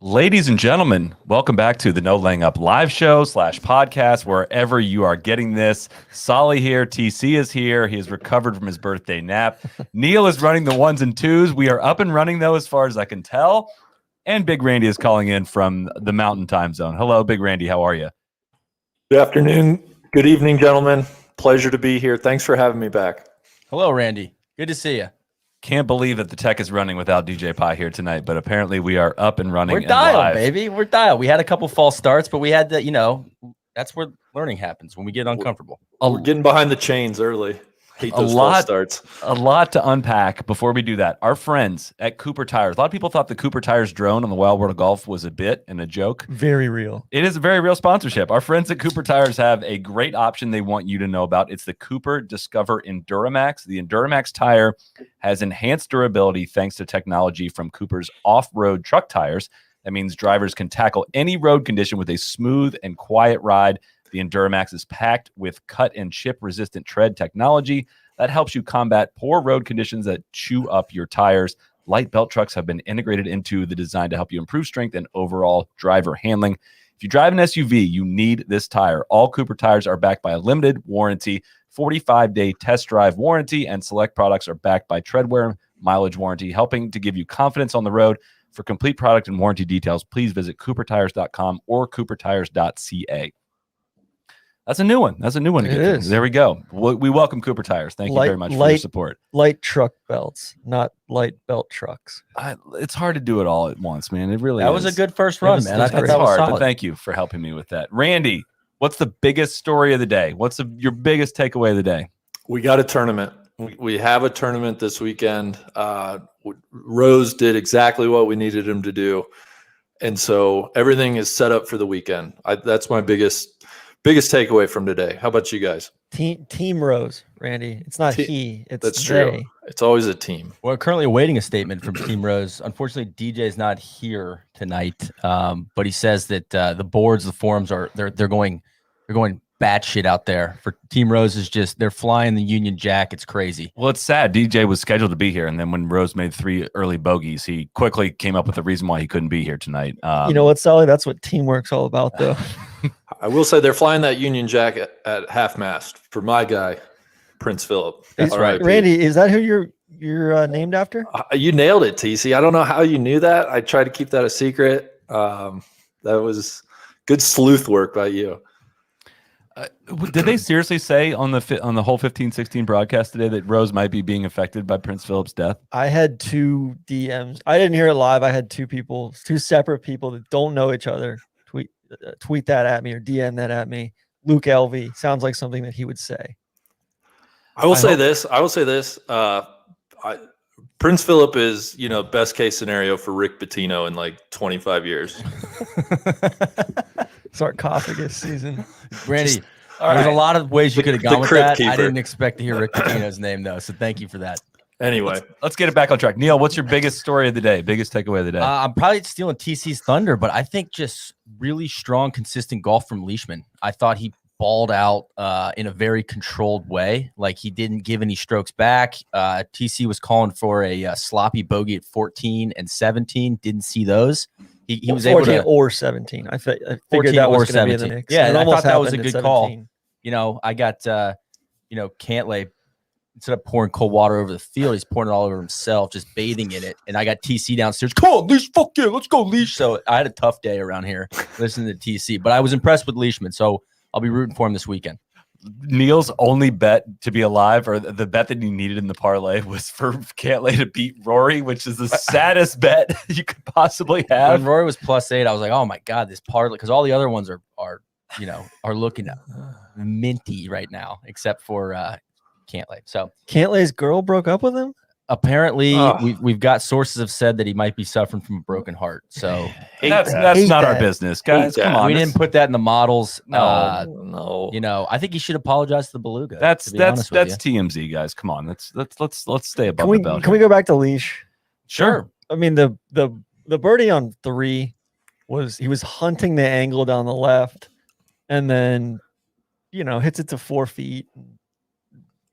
Ladies and gentlemen, welcome back to the No Laying Up live show / podcast, wherever you are getting this. Solly here. TC is here. He has recovered from his birthday nap. Neil is running the ones and twos. We are up and running, though, as far as I can tell. And Big Randy is calling in from the Mountain Time Zone. Hello, Big Randy. How are you? Good afternoon. Good evening, gentlemen. Pleasure to be here. Thanks for having me back. Hello, Randy. Good to see you. Can't believe that the tech is running without DJ Pie here tonight, but apparently we are up and running. We're dialed, baby. We're dialed. We had a couple false starts, but we had to, that's where learning happens when we get uncomfortable. We're getting behind the chains early. Hate those false starts. A lot to unpack before we do that. Our friends at Cooper Tires. A lot of people thought the Cooper Tires drone on the Wild World of Golf was a bit and a joke. Very real. It is a very real sponsorship. Our friends at Cooper Tires have a great option they want you to know about. It's the Cooper Discover Enduramax. The Enduramax tire has enhanced durability thanks to technology from Cooper's off-road truck tires. That means drivers can tackle any road condition with a smooth and quiet ride. The Enduramax is packed with cut and chip resistant tread technology that helps you combat poor road conditions that chew up your tires. Light belt trucks have been integrated into the design to help you improve strength and overall driver handling. If you drive an SUV, you need this tire. All Cooper tires are backed by a limited warranty, 45-day test drive warranty, and select products are backed by treadwear mileage warranty, helping to give you confidence on the road. For complete product and warranty details, please visit coopertires.com or coopertires.ca. That's a new one. That's a new one. It is. There we go. We welcome Cooper Tires. Thank you very much for your support. Light truck belts, not light belt trucks. It's hard to do it all at once, man. It really is. That was a good first run, man. I thought It's that was hard, solid. but thank you for helping me with that. Randy, what's the biggest story of the day? What's your biggest takeaway of the day? We got a tournament. We have a tournament this weekend. Rose did exactly what we needed him to do. And so everything is set up for the weekend. That's my biggest takeaway from today. How about you guys? Team Rose, Randy. It's not he. It's That's they. true. It's always a team. We're currently awaiting a statement from Team Rose. Unfortunately, DJ's not here tonight, but he says that the boards, the forums they're going batshit out there for Team Rose. They're flying the Union Jack. It's crazy. Well, it's sad. DJ was scheduled to be here, and then when Rose made 3 early bogeys, he quickly came up with a reason why he couldn't be here tonight. You know what, Sally? That's what teamwork's all about, though. I will say they're flying that Union Jack at half mast for my guy, Prince Philip. That's right. Randy, is that who you're named after? You nailed it, TC. I don't know how you knew that. I tried to keep that a secret. That was good sleuth work by you. Did they seriously say on the whole 15-16 broadcast today that Rose might be being affected by Prince Philip's death? I had 2 DMs. I didn't hear it live. I had 2 separate people that don't know each other tweet that at me or DM that at me. Luke LV sounds like something that he would say. I will say this. Prince Philip is, best case scenario for Rick Pitino in like 25 years. Sarcophagus season. Randy, there's a lot of ways you could have gone with crypt that. keeper. I didn't expect to hear Rick Pitino's name, though, so thank you for that. Anyway, let's get it back on track. Neil, what's your biggest story of the day? Biggest takeaway of the day? I'm probably stealing TC's thunder, but I think just really strong, consistent golf from Leishman. I thought he balled out in a very controlled way. Like he didn't give any strokes back. TC was calling for a sloppy bogey at 14 and 17. Didn't see those. He was 14 able to or 17. I figured 14 that or was going to be 17. the mix. Yeah, It and I almost thought that was a happened good at call. 17. I got Cantlay, instead of pouring cold water over the field, he's pouring it all over himself, just bathing in it. And I got TC downstairs. Come on, Leash, fuck yeah, let's go, Leash. So I had a tough day around here listening to TC, but I was impressed with Leishman, so I'll be rooting for him this weekend. Neil's only bet to be alive, or the bet that he needed in the parlay, was for Cantlay to beat Rory, which is the saddest bet you could possibly have. When Rory was +8, I was like, oh my God, this parlay, because all the other ones are looking minty right now, except for Cantlay. So Cantlay's girl broke up with him? apparently we've got sources have said that he might be suffering from a broken heart. So that's not our business, guys. Come on. We didn't put that in the models. No. I think he should apologize to the Beluga. That's TMZ, guys. Come on. Let's stay above the belt. Can we go back to Leash? Sure. I mean, the birdie on 3 he was hunting the angle down the left, and then hits it to 4 feet.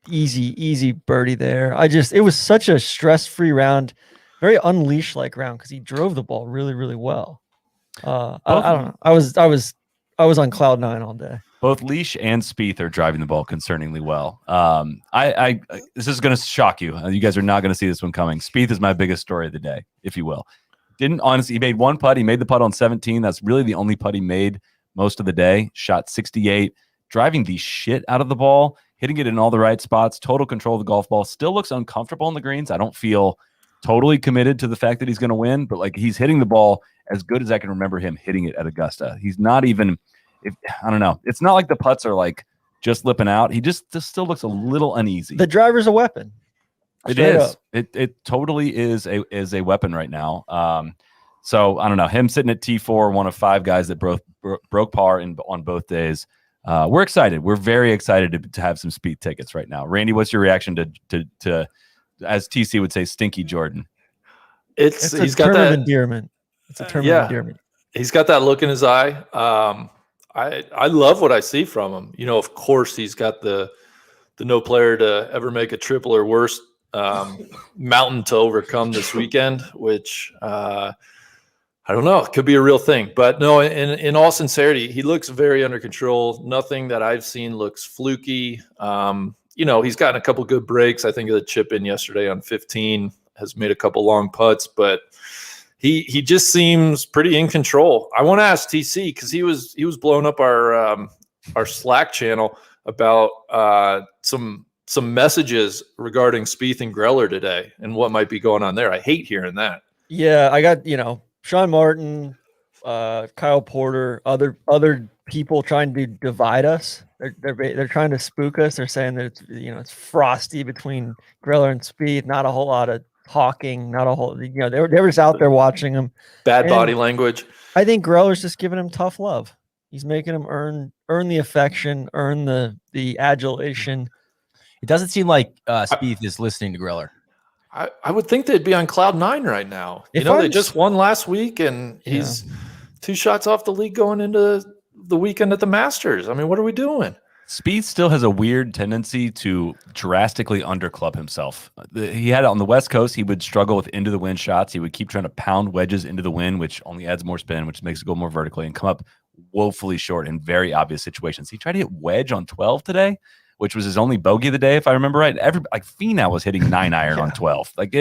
Easy birdie there. It was such a stress-free round, very Unleash like round, because he drove the ball really, really well. I don't know. I was on cloud 9 all day. Both Leash and Spieth are driving the ball concerningly well. This is going to shock you. You guys are not going to see this one coming. Spieth is my biggest story of the day, if you will. Didn't honestly, he made one putt. He made the putt on 17. That's really the only putt he made most of the day. Shot 68, driving the shit out of the ball, hitting it in all the right spots, total control of the golf ball. Still looks uncomfortable on the greens. I don't feel totally committed to the fact that he's going to win, but like he's hitting the ball as good as I can remember him hitting it at Augusta. He's not even, I don't know. It's not like the putts are like just lipping out. He just still looks a little uneasy. The driver's a weapon. It is. It totally is a weapon right now. So I don't know. Him sitting at T4, one of 5 guys that broke par on both days. We're excited. We're very excited to have some Spieth tickets right now. Randy, what's your reaction to as TC would say, Stinky Jordan? He's got that endearment. It's a term of endearment. He's got that look in his eye. I love what I see from him. You know, of course, he's got the no player to ever make a triple or worse mountain to overcome this weekend, which I don't know. It could be a real thing. But no, in all sincerity, he looks very under control. Nothing that I've seen looks fluky. You know, he's gotten a couple good breaks. I think of the chip in yesterday on 15, has made a couple long putts, but he just seems pretty in control. I want to ask TC because he was blowing up our Slack channel about some messages regarding Spieth and Greller today and what might be going on there. I hate hearing that. Yeah, I got Sean Martin, Kyle Porter, other people trying to divide us. They're trying to spook us. They're saying that it's frosty between Greller and Spieth. Not a whole lot of talking. Not a whole. They were just out there watching him. Bad body language. I think Greller's just giving him tough love. He's making him earn the affection, earn the adulation. It doesn't seem like Spieth is listening to Greller. I would think they'd be on cloud 9 right now. They just won last week, and he's 2 shots off the lead going into the weekend at the Masters. I mean, what are we doing? Spieth still has a weird tendency to drastically underclub himself. He had it on the West Coast. He would struggle with into the wind shots. He would keep trying to pound wedges into the wind, which only adds more spin, which makes it go more vertically and come up woefully short in very obvious situations. He tried to hit wedge on 12 today, which was his only bogey of the day, if I remember right. Finau was hitting 9-iron on 12. Like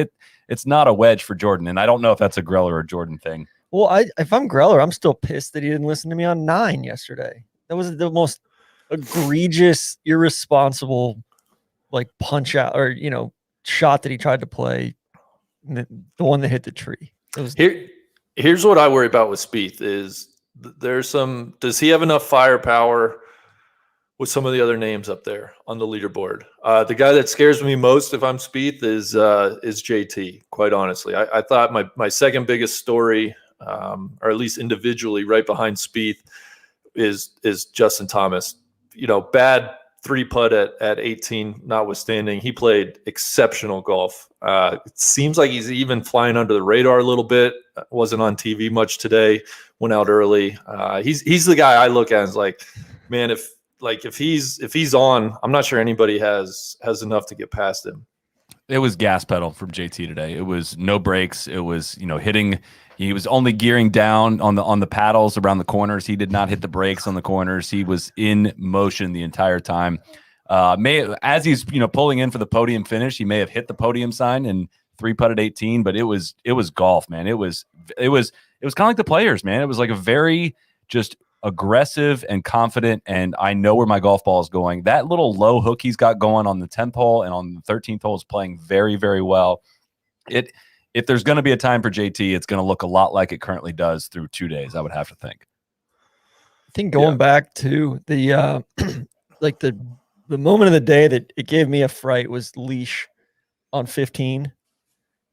it's not a wedge for Jordan, and I don't know if that's a Greller or Jordan thing. Well, if I'm Greller, I'm still pissed that he didn't listen to me on 9 yesterday. That was the most egregious, irresponsible, like punch out or shot that he tried to play. The one that hit the tree. Here's what I worry about with Spieth is does he have enough firepower with some of the other names up there on the leaderboard? The guy that scares me most if I'm Spieth is JT, quite honestly. I thought my second biggest story, or at least individually right behind Spieth, is Justin Thomas. Bad 3-putt at 18 notwithstanding, he played exceptional golf. It seems like he's even flying under the radar a little bit. Wasn't on TV much today, went out early. He's the guy I look at and is like, man, if he's on, I'm not sure anybody has enough to get past him. It was gas pedal from JT today. It was no brakes. It was, hitting. He was only gearing down on the paddles around the corners. He did not hit the brakes on the corners. He was in motion the entire time. As he's pulling in for the podium finish, he may have hit the podium sign and 3-putted 18. But it was golf, man. It was kind of like the Players, man. It was like a very just aggressive and confident, and I know where my golf ball is going. That little low hook he's got going on the 10th hole and on the 13th hole is playing very, very well. If there's going to be a time for JT, it's going to look a lot like it currently does through 2 days, I would have to think. I think going back to the like the moment of the day that it gave me a fright was Leash on 15.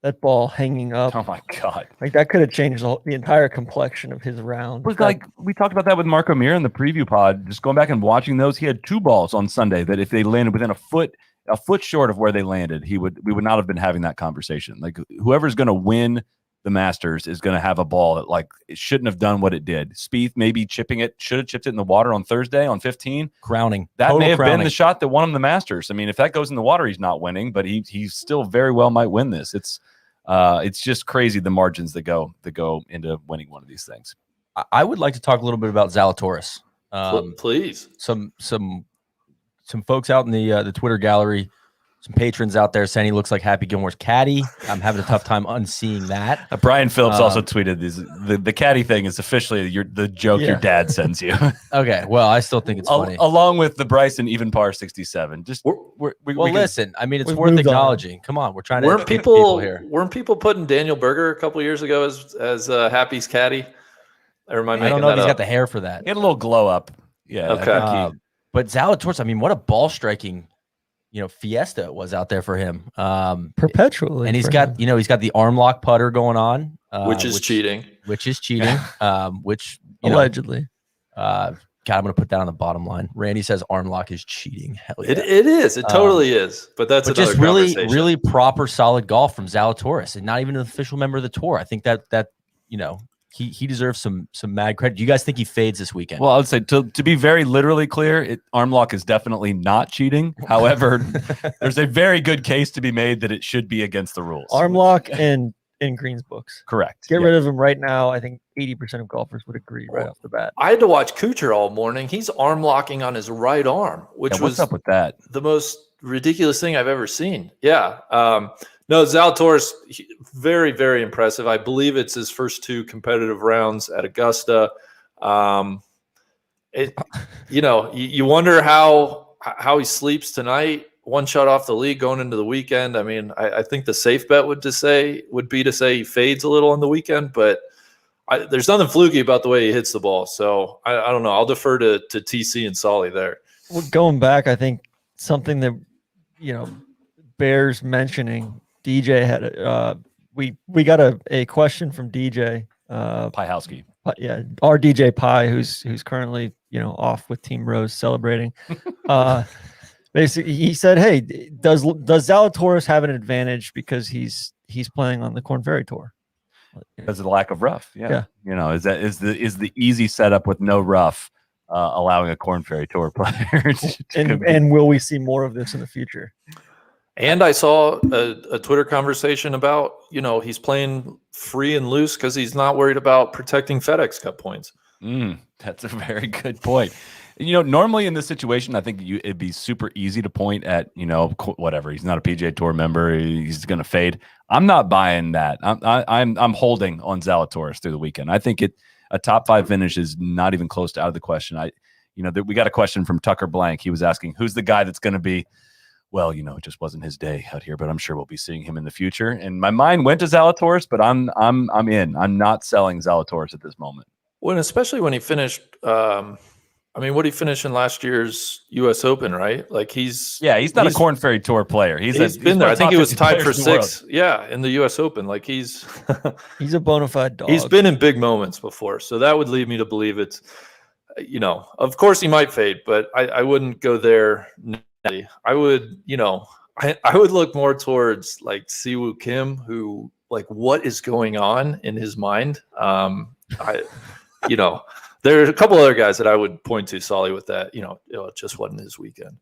That ball hanging up. Oh my God! Like that could have changed the entire complexion of his round. It was like we talked about that with Marco Mir in the preview pod. Just going back and watching those, he had 2 balls on Sunday that if they landed within a foot short of where they landed, we would not have been having that conversation. Like whoever's going to win the Masters is going to have a ball that like it shouldn't have done what it did. Spieth maybe should have chipped it in the water on Thursday on 15. Crowning. That Total may have crowning. been the shot that won him the Masters. I mean, if that goes in the water, he's not winning, but he still very well might win this. It's just crazy the margins that go into winning one of these things. I would like to talk a little bit about Zalatoris. Please. Some folks out in the Twitter gallery, some patrons out there saying he looks like Happy Gilmore's caddy. I'm having a tough time unseeing that. Brian Phillips also tweeted the caddy thing is officially the joke your dad sends you. Okay, well, I still think it's funny. Along with the Bryson even par 67. Just listen, I mean, it's we've worth moved on. acknowledging. Come on, we're trying to Weren't educate people here. weren't people putting Daniel Berger a couple years ago as Happy's caddy? Or am I I making don't know if that he's up? got the hair for that. He had a little glow up. Yeah. Okay. I think But Zalatoris, I mean, what a ball striking, fiesta it was out there for him. Perpetually. And he's for got, him. he's got the arm lock putter going on, which is cheating. Which is cheating. Which Allegedly. God, I'm gonna put that on the bottom line. Randy says arm lock is cheating. Hell yeah. It is. It totally is. But that's another just really, conversation. really proper, solid golf from Zalatoris, and not even an official member of the tour. I think that he deserves some mad credit. Do you guys think he fades this weekend? Well, I would say to be very literally clear, arm lock is definitely not cheating. However, there's a very good case to be made that it should be against the rules. Arm lock and in Green's books. Correct. Get rid of him right now. I think 80% of golfers would agree right off the bat. I had to watch Kuchar all morning. He's arm locking on his right arm, which Yeah, what's was up with that? the most ridiculous thing I've ever seen. Yeah. No, Zalatoris, very, very impressive. I believe it's his first 2 competitive rounds at Augusta. You wonder how he sleeps tonight. 1 shot off the lead going into the weekend. I mean, I think the safe bet would be to say he fades a little on the weekend, but there's nothing fluky about the way he hits the ball. So I don't know. I'll defer to TC and Solly there. Well, going back, I think something that bears mentioning. DJ had we got a question from DJ Piehowski. Yeah, our DJ Pie, who's currently off with Team Rose celebrating. Basically, he said, "Hey, does Zalatoris have an advantage because he's playing on the Korn Ferry Tour?" Because of the lack of rough. Yeah. Is the easy setup with no rough allowing a Korn Ferry Tour player and will we see more of this in the future? And I saw a Twitter conversation about, he's playing free and loose because he's not worried about protecting FedEx Cup points. That's a very good point. Normally in this situation, I think it'd be super easy to point at, whatever. He's not a PGA Tour member. He's going to fade. I'm not buying that. I'm holding on Zalatoris through the weekend. I think a top 5 finish is not even close to out of the question. We got a question from Tucker Blank. He was asking, who's the guy that's going to be, well, it just wasn't his day out here, but I'm sure we'll be seeing him in the future. And my mind went to Zalatoris, but I'm in. I'm not selling Zalatoris at this moment. Well, especially when he finished, what did he finish in last year's U.S. Open, right? Like he's not a Korn Ferry Tour player. He's been there. I think he was tied for 6. World. Yeah, in the U.S. Open. Like he's a bona fide dog. He's been in big moments before, so that would lead me to believe it's, of course he might fade, but I wouldn't go there. I would, I would look more towards like Siwoo Kim, who what is going on in his mind. There are a couple other guys that I would point to, Solly, with that. It just wasn't his weekend.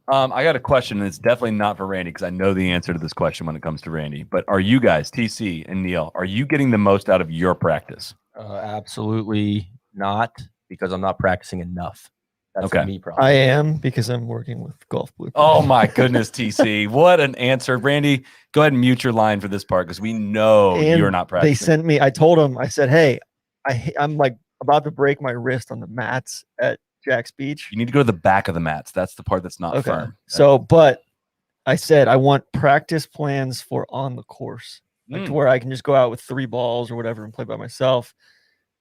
I got a question, and it's definitely not for Randy because I know the answer to this question when it comes to Randy. But are you guys, TC and Neil, are you getting the most out of your practice? Absolutely not, because I'm not practicing enough. That's okay. Me problem. I am, because I'm working with Golf Blueprint. Oh my goodness, TC. What an answer. Randy, go ahead and mute your line for this part because we know you're not practicing. They sent me, I told them, I said, hey, I'm about to break my wrist on the mats at Jack's Beach. You need to go to the back of the mats. That's the part that's not firm. So, but I said, I want practice plans for on the course, to where I can just go out with 3 balls or whatever and play by myself.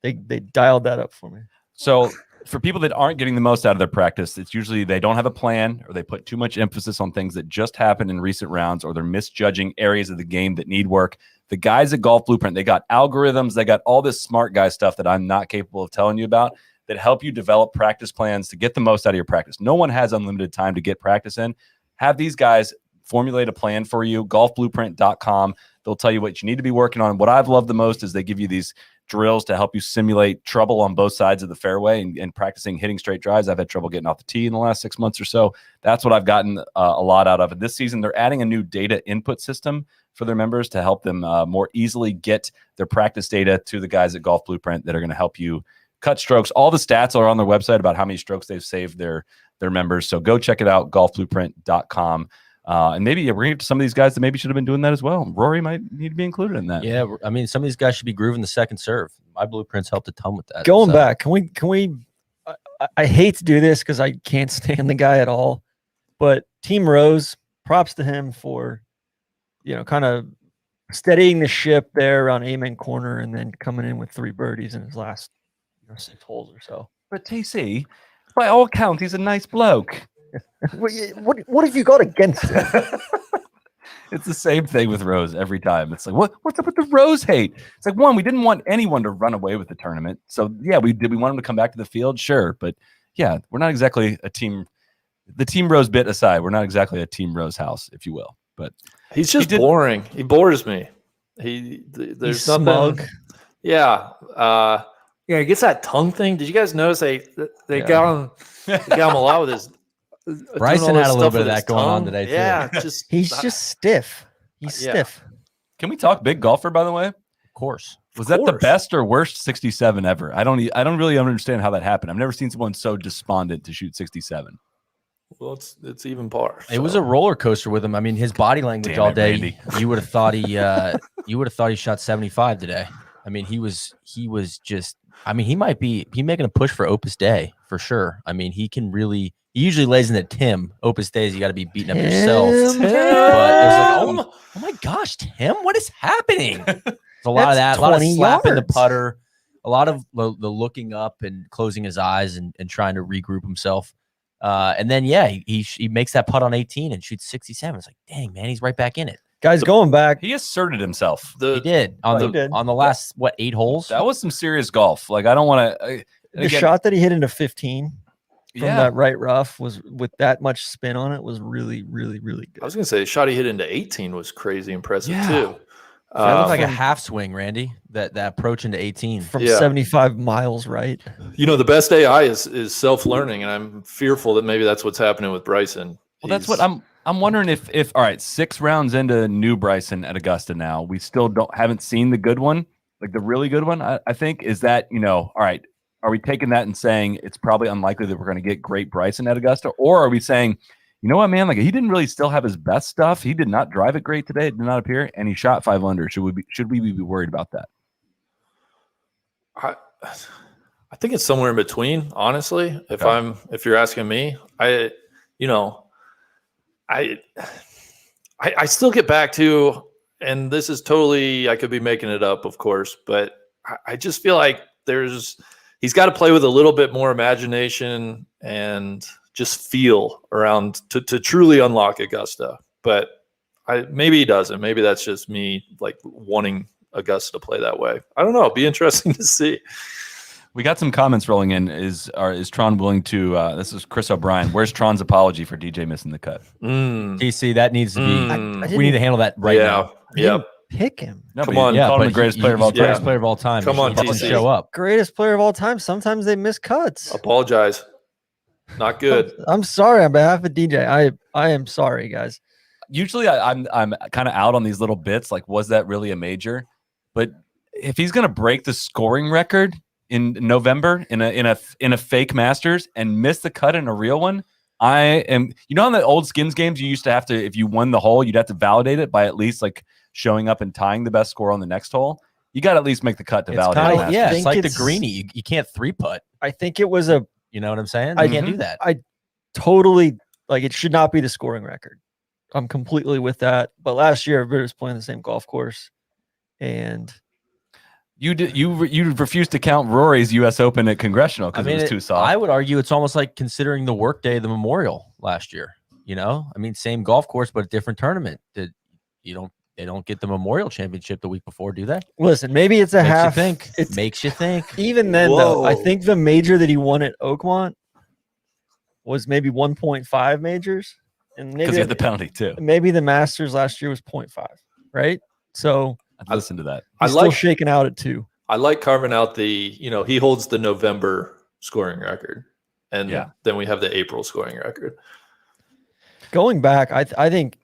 They dialed that up for me. So for people that aren't getting the most out of their practice, it's usually they don't have a plan, or they put too much emphasis on things that just happened in recent rounds, or they're misjudging areas of the game that need work. The guys at Golf Blueprint, they got algorithms, they got all this smart guy stuff that I'm not capable of telling you about that help you develop practice plans to get the most out of your practice. No one has unlimited time to get practice in. Have these guys formulate a plan for you. Golfblueprint.com. They'll tell you what you need to be working on. What I've loved the most is they give you these drills to help you simulate trouble on both sides of the fairway and practicing hitting straight drives. I've had trouble getting off the tee in the last 6 months or so. That's what I've gotten a lot out of it. This season, they're adding a new data input system for their members to help them more easily get their practice data to the guys at Golf Blueprint that are going to help you cut strokes. All the stats are on their website about how many strokes they've saved their members. So go check it out, golfblueprint.com. And maybe we're going to some of these guys that maybe should have been doing that as well. Rory might need to be included in that. Yeah, I mean, some of these guys should be grooving the second serve. My blueprints helped a ton with that. Going back, can we? I hate to do this because I can't stand the guy at all, but Team Rose, props to him for, kind of steadying the ship there around Amen Corner and then coming in with 3 birdies in his last 6 holes or so. But TC, by all accounts, he's a nice bloke. What have you got against him? It's the same thing with Rose every time. It's like, what's up with the Rose hate? It's like, one, we didn't want anyone to run away with the tournament. So yeah, we want him to come back to the field, sure. But yeah, we're not exactly a team. The Team Rose bit aside, we're not exactly a Team Rose house, if you will. But he's just boring. He bores me. There's nothing. Smug. Yeah. Yeah, he gets that tongue thing. Did you guys notice they got him? They got him a lot with his. Bryson had a little bit of that going on today, too. Yeah, he's just stiff. He's stiff. Can we talk big golfer, by the way? Of course. Was that the best or worst 67 ever? I don't really understand how that happened. I've never seen someone so despondent to shoot 67. Well, it's even par. It was a roller coaster with him. I mean, his body language all day. Randy. You would have thought he shot 75 today. I mean, he was just. I mean, he might be making a push for Opus Day for sure. I mean, he usually lays in the Tim. Opus Days, you got to be beating up yourself. But there's like, oh my gosh, Tim, what is happening? There's a lot of that, a lot of slapping the putter, a lot of the looking up and closing his eyes and trying to regroup himself. And then, yeah, he makes that putt on 18 and shoots 67. It's like, dang, man, he's right back in it. Guys, going back. He asserted himself. He did on the last 8 holes. That was some serious golf. Like, I don't want to. The shot that he hit into 15 from that right rough was with that much spin on it was really, really, really good. I was going to say the shot he hit into 18 was crazy impressive too. That looked like a half swing, Randy. That approach into 18 from 75 miles right. The best AI is self-learning, and I'm fearful that maybe that's what's happening with Bryson. Well, that's what I'm wondering if all right, 6 rounds into new Bryson at Augusta now, we still haven't seen the good one, like the really good one. I think is that, all right, are we taking that and saying it's probably unlikely that we're going to get great Bryson at Augusta? Or are we saying, you know what, man, like he didn't really still have his best stuff. He did not drive it great today. It did not appear, and he shot 5 under. Should we be worried about that? I think it's somewhere in between, honestly. If you're asking me, I still get back to, and this is totally, I could be making it up, of course, but I just feel like he's got to play with a little bit more imagination and just feel around to truly unlock Augusta. But maybe he doesn't. Maybe that's just me like wanting Augusta to play that way. I don't know. It'd be interesting to see. We got some comments rolling in. Is Tron willing to? This is Chris O'Brien. Where's Tron's apology for DJ missing the cut? DC, that needs to be. We need to handle that right now. Yep. Pick him. No, come on. Call him the greatest player of all time. Greatest player of all time. Come on, TC. Show up. Greatest player of all time. Sometimes they miss cuts. Apologize. Not good. I'm sorry on behalf of DJ. I am sorry, guys. Usually, I'm kind of out on these little bits. Like, was that really a major? But if he's going to break the scoring record in November in a fake Masters and miss the cut in a real one, I am. On the old Skins games, you used to have to, if you won the hole, you'd have to validate it by at least like showing up and tying the best score on the next hole. You got to at least make the cut to validate. It's like the greenie. You can't 3-putt. I think it was a. You know what I'm saying? You can't do that. I totally it should not be the scoring record. I'm completely with that. But last year, everybody was playing the same golf course, and you refused to count Rory's U.S. Open at Congressional because it was too soft. I would argue it's almost like considering the workday of the Memorial last year. Same golf course but a different tournament. They don't get the Memorial Championship the week before, do they? Listen, maybe it's a half. It makes you think. Even then, though, I think the major that he won at Oakmont was maybe 1.5 majors, and because he had the penalty too. Maybe the Masters last year was 0.5, right? So I'd listen to that. He's still shaking out at 2. I like carving out he holds the November scoring record, and then we have the April scoring record. Going back, I think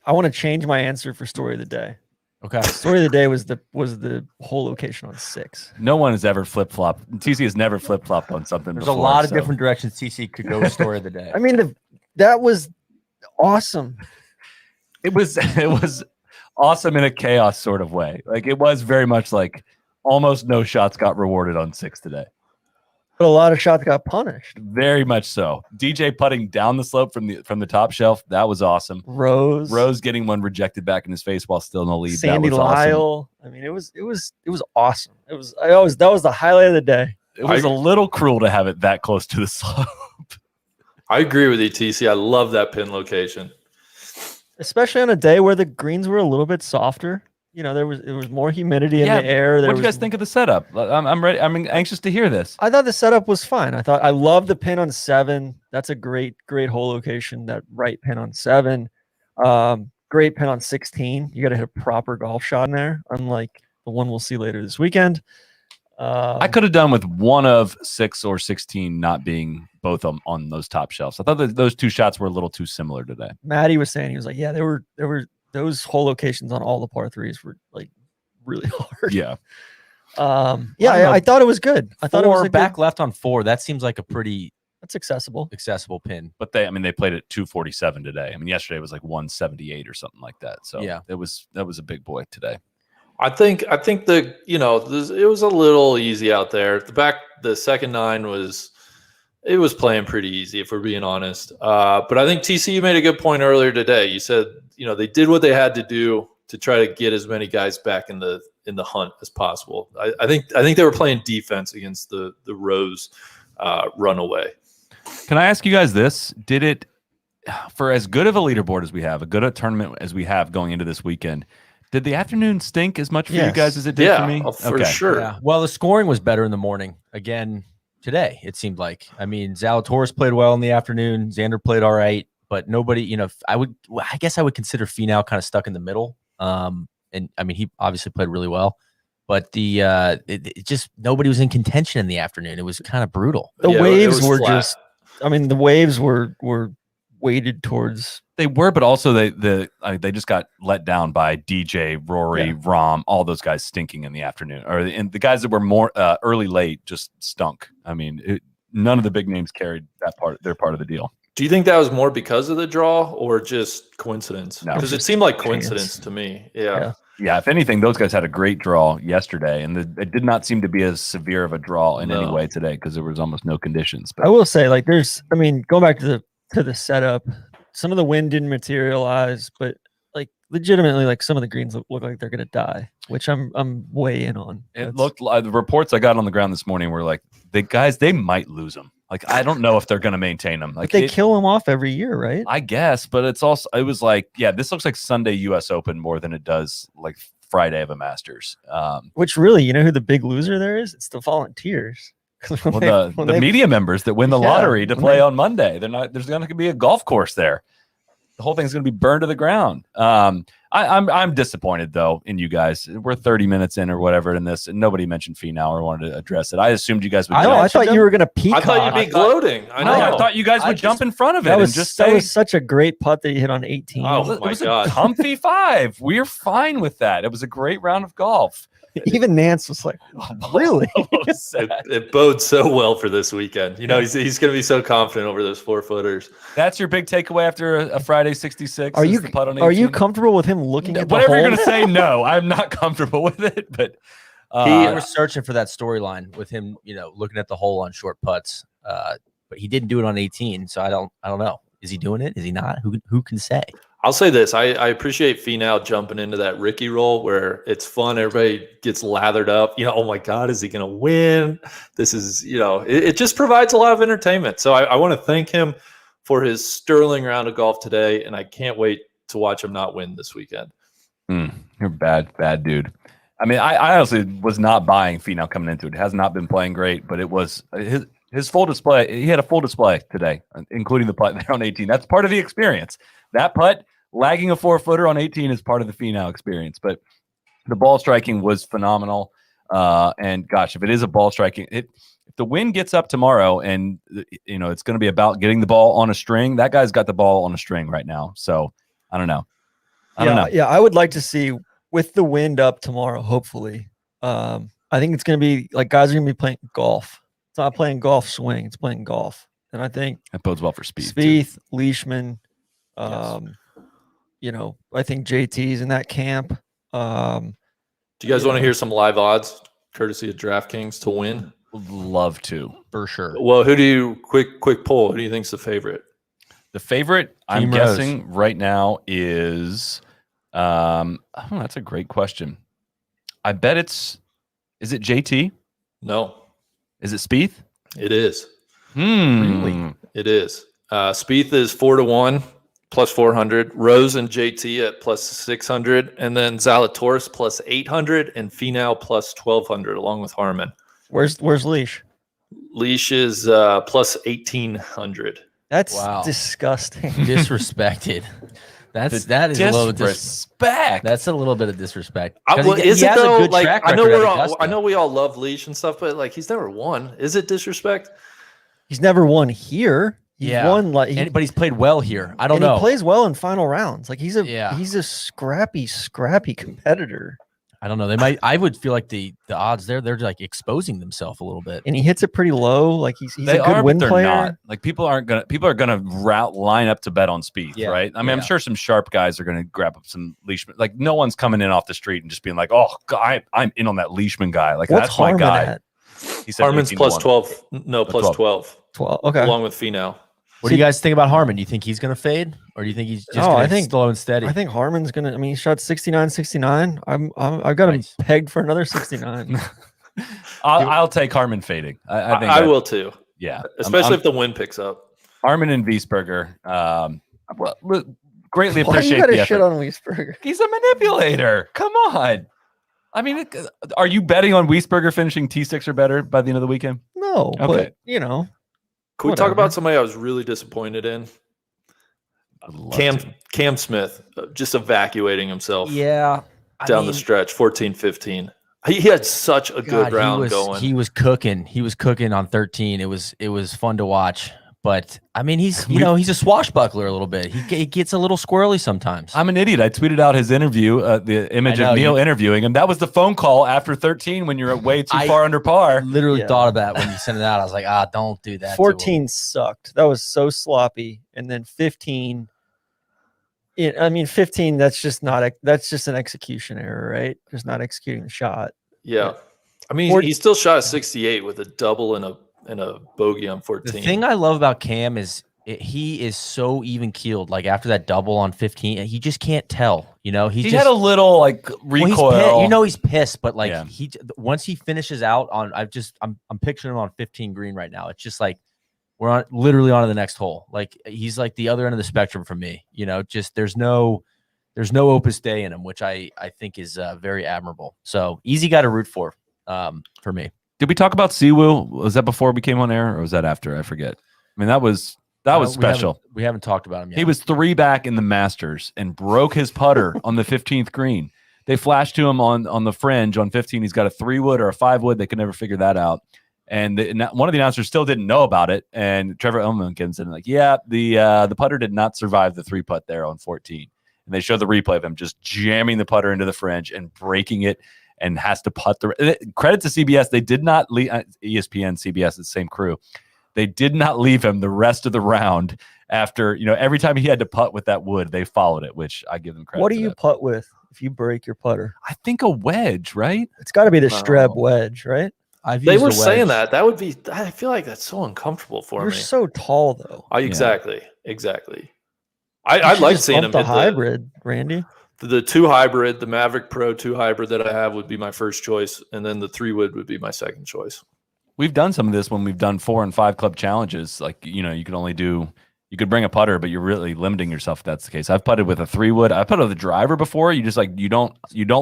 I want to change my answer for story of the day. Okay. Story of the day was the whole location on 6. No one has ever flip-flopped. TC has never flip-flopped on something There's before. a lot of different directions TC could go with story of the day. I mean, that was awesome. It was awesome in a chaos sort of way. Like, it was very much like almost no shots got rewarded on 6 today. But a lot of shots got punished. Very much so. DJ putting down the slope from the top shelf. That was awesome. Rose getting one rejected back in his face while still in the lead. Sandy that was Lyle. Awesome. I mean, it was awesome. That was the highlight of the day. It was a little cruel to have it that close to the slope. I agree with you, TC. I love that pin location, especially on a day where the greens were a little bit softer. You know, there was more humidity in the air. What do you guys think of the setup? I'm ready. I'm anxious to hear this. I thought the setup was fine. I love the pin on 7. That's a great hole location. That right pin on 7. Great pin on 16. You got to hit a proper golf shot in there, unlike the one we'll see later this weekend. I could have done with one of 6 or 16 not being both on those top shelves. I thought that those 2 shots were a little too similar today. Maddie was saying, he was like, yeah, there were those hole locations on all the par 3s were like really hard. Yeah. I thought it was good. I thought it was back left on 4. That seems like a pretty that's accessible pin. But they played at 247 today. I mean, yesterday was like 178 or something like that. So yeah, that was a big boy today. I think it was a little easy out there. The second 9 was playing pretty easy, if we're being honest. But I think TCU made a good point earlier today. You said, they did what they had to do to try to get as many guys back in the hunt as possible. I think they were playing defense against the Rose runaway. Can I ask you guys this? Did it, for as good of a leaderboard as we have, a good a tournament as we have going into this weekend, did the afternoon stink as much for you guys as it did for me? For sure. Yeah. Well, the scoring was better in the morning. Again, today, it seemed like. I mean, Zalatoris played well in the afternoon. Xander played all right, but nobody, I guess I would consider Finau kind of stuck in the middle. And I mean, he obviously played really well, but it just nobody was in contention in the afternoon. It was kind of brutal. The waves were flat. The waves were weighted towards. They were, but also they just got let down by DJ, Rory, Rahm, all those guys stinking in the afternoon, and the guys that were more early late just stunk. I mean, none of the big names carried their part of the deal. Do you think that was more because of the draw or just coincidence? No, because it seemed like coincidence to me. Yeah. If anything, those guys had a great draw yesterday, and it did not seem to be as severe of a draw in any way today because there was almost no conditions. But I will say, going back to the setup, some of the wind didn't materialize, but legitimately, some of the greens look like they're going to die, which I'm way in on. It looked like the reports I got on the ground this morning were like they might lose them. I don't know if they're going to maintain them. They kill them off every year, right? I guess, but it was like, this looks like Sunday U.S. Open more than it does like Friday of a Masters. Which really, who the big loser there is? It's the volunteers. The media members that win the lottery to play on Monday. There's going to be a golf course there. The whole thing's going to be burned to the ground. I'm disappointed though in you guys. We're 30 minutes in or whatever in this, and nobody mentioned Finau or wanted to address it. I assumed you guys would. I thought you were going to peacock. I thought you'd be gloating. I thought you guys would jump in front of it that was such a great putt that you hit on 18. Oh it was a comfy 5. We're fine with that. It was a great round of golf. Even Nance was like, really? It bodes so well for this weekend. He's going to be so confident over those 4-footers. That's your big takeaway after a Friday 66. Are you comfortable with him looking at the whatever hole? you're going to say? No, I'm not comfortable with it. But he was searching for that storyline with him, looking at the hole on short putts. But he didn't do it on 18, so I don't know. Is he doing it? Is he not? Who can say? I'll say this. I appreciate Finau jumping into that Ricky role where it's fun. Everybody gets lathered up. Oh, my God, is he going to win? This is, it just provides a lot of entertainment. So I want to thank him for his sterling round of golf today, and I can't wait to watch him not win this weekend. You're bad dude. I mean, I honestly was not buying Finau coming into it. Has not been playing great, but it was his full display. He had a full display today, including the putt there on 18. That's part of the experience. That putt, lagging a 4-footer on 18 is part of the Finau experience, but the ball striking was phenomenal. And gosh, if it is a ball striking, if the wind gets up tomorrow and it's going to be about getting the ball on a string, that guy's got the ball on a string right now. So I don't know. I don't know. Yeah, I would like to see with the wind up tomorrow, hopefully. I think it's going to be like guys are going to be playing golf. It's not playing golf swing, it's playing golf. And I think That bodes well for Spieth. Spieth, Leishman, Yes. I think JT's in that camp. Do you guys want to hear some live odds, courtesy of DraftKings, to win? Would love to. For sure. Well, who do you quick poll? Who do you think's the favorite? The favorite, I'm Team Rose. guessing right now is that's a great question. I bet is it JT? No, Is it Spieth? it is. Really? It is. Spieth is 4-1 plus 400. Rose and JT at plus 600, and then Zalatoris plus 800, and Finau plus 1200, along with Harmon. Where's Leash? Leash is plus 1800. That's Wow. disgusting. Disrespected. That is a little disrespect. That's a little bit of disrespect. Well, He is it has a though? good Like, track I know record at Augusta. I know we all love Leash and stuff, but like he's never won. Is it disrespect? He's never won here. He's Yeah. won but but he's played well here. I don't know. He plays well in final rounds. Like he's a Yeah. he's a scrappy competitor. I don't know. They might. I would feel like the odds they're like exposing themselves a little bit. And he hits it pretty low. Like he's They a good are, but win they're player. not. Like people are gonna line up to bet on Spieth, Yeah. right? I mean, I'm Yeah. sure some sharp guys are gonna grab up some Leishman. Like no one's coming in off the street and just being like, "Oh, God, I'm in on that Leishman guy." Like What's that's my Harmon guy. at? He said Harmon's 18 to plus 1. 12. No, plus 12, 12. Okay. along with Finau. What do you guys think about Harmon? Do you think he's going to fade, or do you think he's just No, I going to think- slow and steady? I think Harmon's gonna. I mean, he shot 69. I've got him Nice. pegged for another 69. I'll take Harmon fading. I think I that- will too, Yeah, especially if the wind picks up. Harmon and Wiesberger. Greatly Why you appreciate gotta the shit effort. on Wiesberger? He's a manipulator. Come on. I mean, are you betting on Wiesberger finishing T6 or better by the end of the weekend? No, Okay. but Can we talk Whatever. about somebody I was really disappointed in? I'd love to. Cam Smith, just evacuating himself yeah, down the stretch, 14-15. He had such a good round going. He was cooking. He was cooking on 13. It was fun to watch. But I mean, he's he's a swashbuckler a little bit. He gets a little squirrely sometimes. I'm an idiot. I tweeted out his interview, the image I know, of Neil interviewing him. That was the phone call after 13 when you're way too far under par. Literally Yeah. thought of that when you sent it out. I was like, don't do that. to him. 14 sucked. That was so sloppy. And then 15. 15. That's just an execution error, right? Just not executing the shot. Yeah. I mean, he still shot a 68 with a double and a bogey on 14. The thing I love about Cam is he is so even keeled. Like after that double on 15, he just can't tell. He He just had a little like well, he's recoil. he's pissed, but like Yeah. once he finishes out on, I'm picturing him on 15 green right now. It's just like we're literally on to the next hole. Like he's like the other end of the spectrum for me. Just there's no Opus Dei in him, which I think is very admirable. So easy guy to root for me. Did we talk about Siwoo? Was that before we came on air or was that after? I forget. I mean, that was special. We haven't talked about him yet. He was 3 back in the Masters and broke his putter on the 15th green. They flashed to him on the fringe on 15. He's got a 3-wood or a 5-wood. They could never figure that out. And one of the announcers still didn't know about it. And Trevor Ullman comes in like, yeah, the putter did not survive the 3-putt there on 14. And they show the replay of him just jamming the putter into the fringe and breaking it and has to putt credit to CBS. They did not leave ESPN, CBS, the same crew. They did not leave him the rest of the round after, every time he had to putt with that wood, they followed it, which I give them credit. What do for you that. putt with if you break your putter? I think a wedge, right? It's got to be the No. Streb wedge, right? They were saying that would be. I feel like that's so uncomfortable for You're me. so tall, though. Exactly. You I should like just seeing bump him the hit hybrid, Randy. the 2 hybrid, the Maverick Pro 2 hybrid that I have would be my first choice, and then the 3-wood would be my second choice. We've done some of this when we've done 4 and 5 club challenges. Like, you could bring a putter, but you're really limiting yourself if that's the case. I've putted with a 3-wood. I putted with a driver before. You just you don't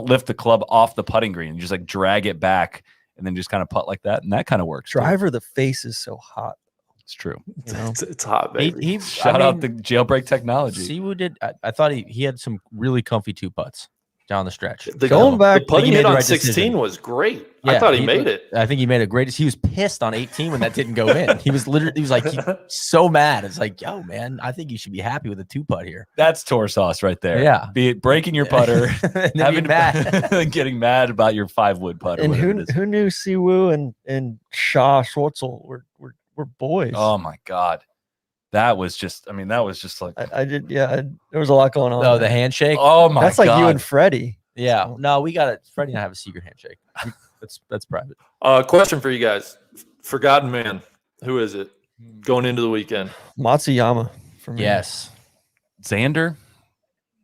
lift the club off the putting green. You just drag it back and then just kind of putt like that. And that kind of works. too. Driver, the face is so hot. It's true. It's hot, baby. Shout out the jailbreak technology. Siwoo did. I thought he had some really comfy 2 putts. down the stretch. Going back, the putting he made hit the on right 16 decision. was great. Yeah, I thought he made it. I think he made a great. He was pissed on 18 when that didn't go in. He was like so mad. It's like, yo, man, I think you should be happy with a 2-putt here. That's tour sauce right there. Yeah. Be it breaking your putter, And then having be mad. getting mad about your 5-wood putter. and whatever it is. who knew Siwoo and Shaw Schwartzel were boys. Oh my God. That was just like, I did. Yeah, there was a lot going on. Oh, there. the handshake. oh my That's God. like you and Freddie. Yeah. So- No, we got it. Freddie and I have a secret handshake. That's private. Question for you guys. Forgotten man. Who is it going into the weekend? Matsuyama for me. Yes. Xander,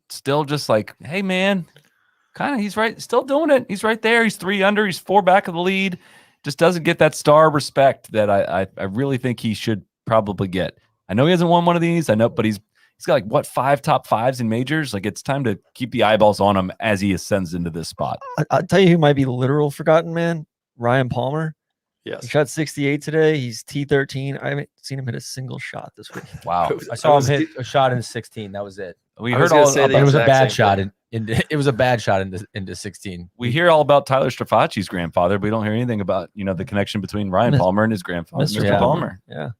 still just like, hey man, kind of he's right, still doing it. He's right there. He's 3 under. He's 4 back of the lead. Just doesn't get that star respect that I really think he should probably get. I know he hasn't won one of these. I know, but he's got like what 5 top 5s in majors. Like it's time to keep the eyeballs on him as he ascends into this spot. I'll tell you who might be literal forgotten man. Ryan Palmer. He Yes. shot 68 today. He's T13. I haven't seen him hit a single shot this week. Wow. I saw him hit a shot in 16. That was it. We I heard was gonna all say about, It was a exact bad same shot thing. it was a bad shot into 16. we hear all about Tyler Strafaci's grandfather, but we don't hear anything about, the connection between Ryan Mis- Palmer and his grandfather, Mr. Mr. Palmer. Yeah.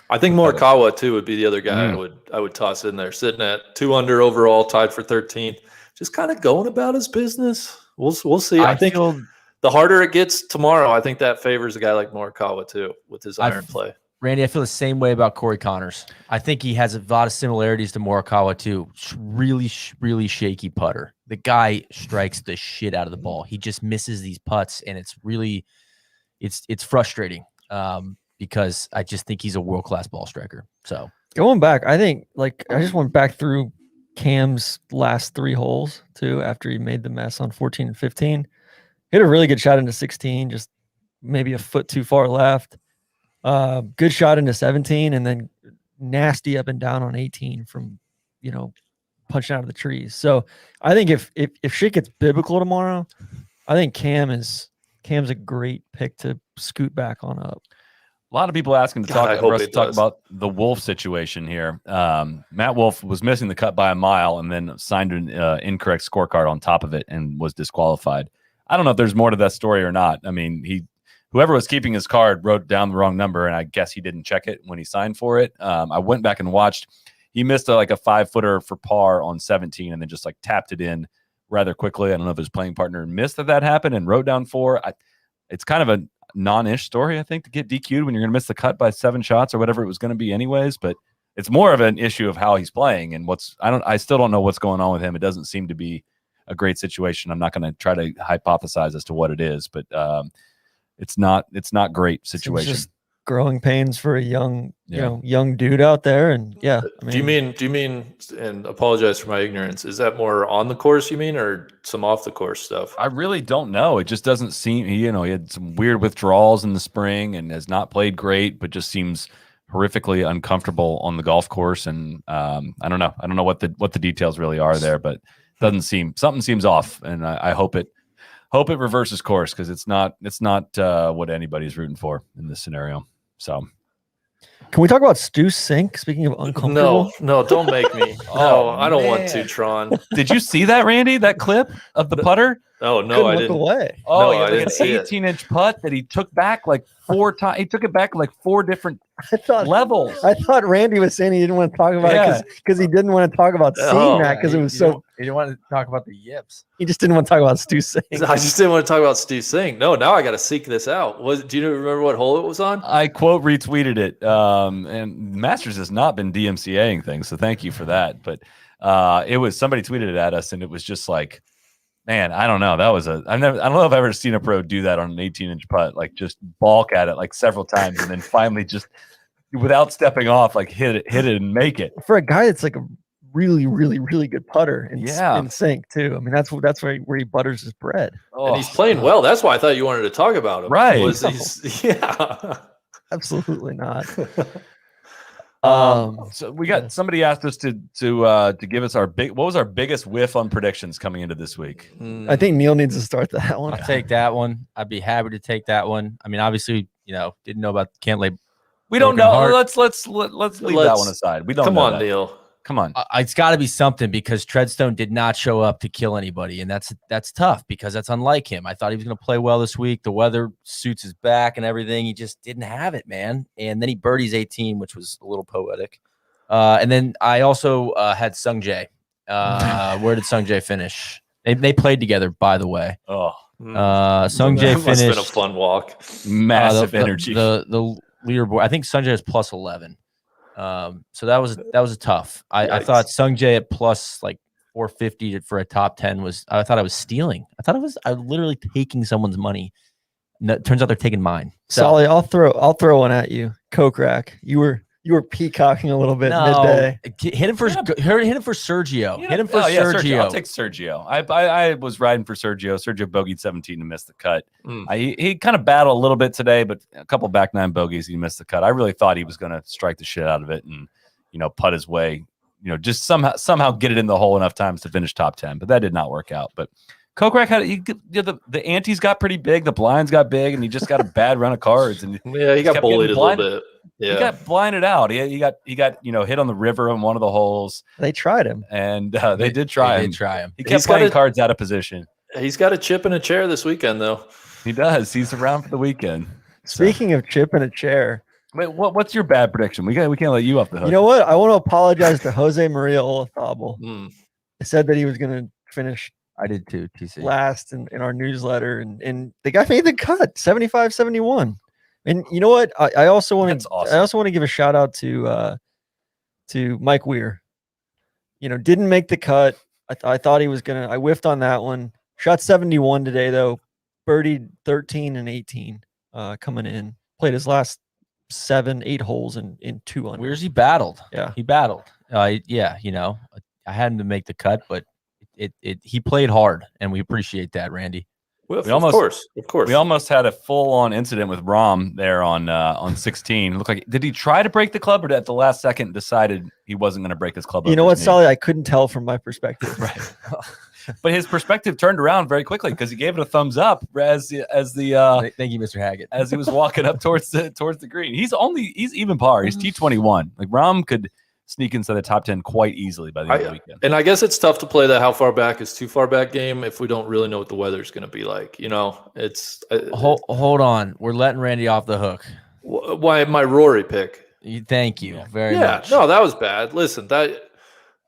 I think Morikawa too would be the other guy Mm. I would toss in there, sitting at 2 under overall, tied for 13th, just kind of going about his business. We'll see. I think the harder it gets tomorrow, I think that favors a guy like Morikawa too with his iron play. Randy, I feel the same way about Corey Connors. I think he has a lot of similarities to Morikawa too. Really shaky putter. The guy strikes the shit out of the ball. He just misses these putts, and it's really, it's frustrating because I just think he's a world-class ball striker. So Going back, I think I just went back through Cam's last 3 holes too after he made the mess on 14 and 15. Hit a really good shot into 16, just maybe a foot too far left. Good shot into 17, and then nasty up and down on 18 from, punching out of the trees. So I think if shit gets biblical tomorrow, I think Cam's a great pick to scoot back on up. A lot of people asking God, I for hope us to it talk does. about the Wolf situation here. Matt Wolf was missing the cut by a mile and then signed an incorrect scorecard on top of it and was disqualified. I don't know if there's more to that story or not. I mean, whoever was keeping his card wrote down the wrong number, and I guess he didn't check it when he signed for it. I went back and watched. He missed a 5-footer for par on 17 and then just tapped it in rather quickly. I don't know if his playing partner missed that happened and wrote down 4. It's kind of a non-ish story, I think, to get DQ'd when you're going to miss the cut by 7 shots or whatever it was going to be anyways. But it's more of an issue of how he's playing and I still don't know what's going on with him. It doesn't seem to be a great situation. I'm not going to try to hypothesize as to what it is, but it's not great situation. It's just growing pains for a young dude out there. And yeah, Do you mean, and apologize for my ignorance, is that more on the course you mean, or some off the course stuff? I really don't know. It just doesn't seem, he had some weird withdrawals in the spring and has not played great, but just seems horrifically uncomfortable on the golf course. And I don't know. I don't know what the details really are there, but something seems off. And I hope it reverses course, because it's not what anybody's rooting for in this scenario. So can we talk about Stu Sink? Speaking of uncomfortable, No, don't make me. No, I don't want to, Tron. did you see that, Randy? That clip of the putter? Oh no, couldn't I look didn't. away. Oh, No, he had I like didn't see an it. 18-inch putt that he took back 4 times. He took it back 4 different I thought Randy was saying he didn't want to talk about it because he didn't want to talk about seeing Oh, that because it was he didn't want to talk about the yips. he just didn't want to talk about Stu Sink. I just didn't want to talk about Stu Singh. No, now I got to seek this out. Do you remember what hole it was on? I quote retweeted it. And Masters has not been DMCAing things, so thank you for that. But it was, somebody tweeted it at us, and it was just man, I don't know. That was I don't know if I've ever seen a pro do that on an 18-inch putt, just balk at it several times, and then finally just without stepping off, hit it and make it. For a guy that's a really, really, really good putter in Sink too. I mean, that's where he butters his bread. And he's playing well. That's why I thought you wanted to talk about him. Right. Yeah. Absolutely not. So we got somebody asked us to give us what was our biggest whiff on predictions coming into this week? I think Neil needs to start that one. I'll take that one. I'd be happy to take that one. I mean, obviously, didn't know about Cantlay. We don't Broken know. heart. Let's leave that one aside. We don't Come know on, that. Neil. Come on. It's got to be something because Treadstone did not show up to kill anybody, and that's tough because that's unlike him. I thought he was going to play well this week. The weather suits his back and everything. He just didn't have it, man. And then he birdies 18, which was a little poetic. And then I also had Sung Jae. Where did Sung Jae finish? They played together, by the way. Oh, Sung Jae That must have been a finished fun walk. massive energy. The leaderboard. I think Sung Jae is plus 11. So that was tough. I thought Sung Jae at plus like 450 for a top 10 was. I thought I was stealing. I thought I was literally taking someone's money. No, it turns out they're taking mine. So, Solly, I'll throw one at you. Coke rack. You were peacocking a little bit midday. Hit him for Sergio. Hit him for Sergio. Sergio. I'll take Sergio. I was riding for Sergio. Sergio bogeyed 17 to miss the cut. He kind of battled a little bit today, but a couple back nine bogeys, he missed the cut. I really thought he was going to strike the shit out of it and putt his way, just somehow get it in the hole enough times to finish top 10. But that did not work out. But Kokrak had the antes got pretty big, the blinds got big, and he just got a bad run of cards. And yeah, he got bullied a little bit. Yeah. He got blinded out. He got hit on the river on one of the holes. They tried him, and they did try him. He kept He's playing cards out of position. He's got a chip in a chair this weekend, though. He does. He's around for the weekend. Speaking of chip in a chair, wait, what's your bad prediction? We can't let you off the hook. You know what? I want to apologize to Jose Maria Olazabal. I said that he was going to finish. I did too. TC last in our newsletter, and the guy made the cut 75-71. And you know what? I also want to awesome. I also want to give a shout out to Mike Weir. Didn't make the cut. I thought he was gonna. I whiffed on that one. Shot 71 today though. Birdied 13 and 18 coming in. Played his last 7-8 holes in 2 under. Where's he battled? Yeah, he battled. I had him to make the cut, but he played hard, and we appreciate that, Randy. Well, of course. We almost had a full-on incident with Rom there on 16. It looked like, did he try to break the club, or at the last second decided he wasn't going to break his club? You know what, Solly? I couldn't tell from my perspective. Right. But his perspective turned around very quickly because he gave it a thumbs up as the thank you, Mr. Haggett, as he was walking up towards the green. He's even par. He's T21. Like Rom could sneak inside the top 10 quite easily by the end of the weekend. And I guess it's tough to play that how far back is too far back game if we don't really know what the weather's going to be like. It's hold on. We're letting Randy off the hook. Why my Rory pick? Thank you very much. No, that was bad. Listen, that